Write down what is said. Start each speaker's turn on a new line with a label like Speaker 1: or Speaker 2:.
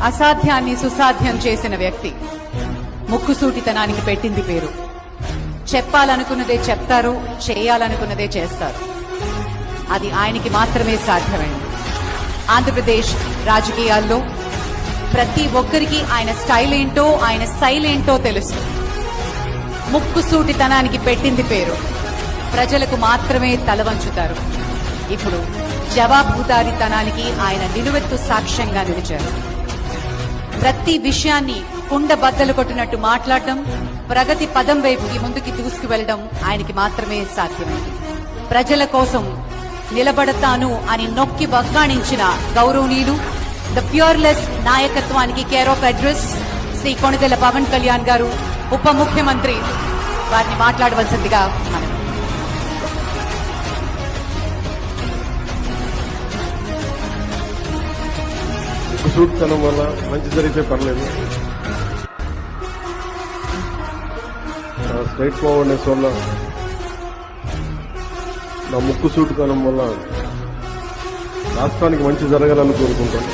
Speaker 1: అసాధ్యాన్ని సుసాధ్యం చేసిన వ్యక్తి. ముక్కుసూటితనానికి పెట్టింది పేరు. చెప్పాలనుకున్నదే చెప్తారు, చేయాలనుకున్నదే చేస్తారు. అది ఆయనకి మాత్రమే సాధ్యమైంది. ఆంధ్రప్రదేశ్ రాజకీయాల్లో ప్రతి ఒక్కరికి ఆయన స్టైల్ ఏంటో, ఆయన స్టైల్ ఏంటో తెలుసు. ముక్కుసూటితనానికి పెట్టింది పేరు. ప్రజలకు మాత్రమే తలవంచుతారు. ఇప్పుడు జవాబుదారీతనానికి ఆయన నిలువెత్తు సాక్ష్యంగా నిలిచారు. ప్రతి విషయాన్ని కుండ బద్దలు కొట్టినట్టు మాట్లాడడం, ప్రగతి పదం వైపుకి ముందుకి దూసుకువెళ్లడం ఆయనకి మాత్రమే సాధ్యమైంది. ప్రజల కోసం నిలబడతాను అని నొక్కి వక్కాణించిన గౌరవనీయులు ద ప్యూర్లెస్ నాయకత్వానికి care of address Shri Konidela Pawan Kalyan గారు, ఉప ముఖ్యమంత్రి, వారిని మాట్లాడవలసిందిగా మనం.
Speaker 2: సూట్తనం వల్ల మంచి జరిగితే పర్లేదు. స్ట్రైట్ ఫార్వర్డ్నెస్ వల్ల, నా ముక్కు సూటుతనం వల్ల రాష్ట్రానికి మంచి జరగాలని కోరుకుంటాను.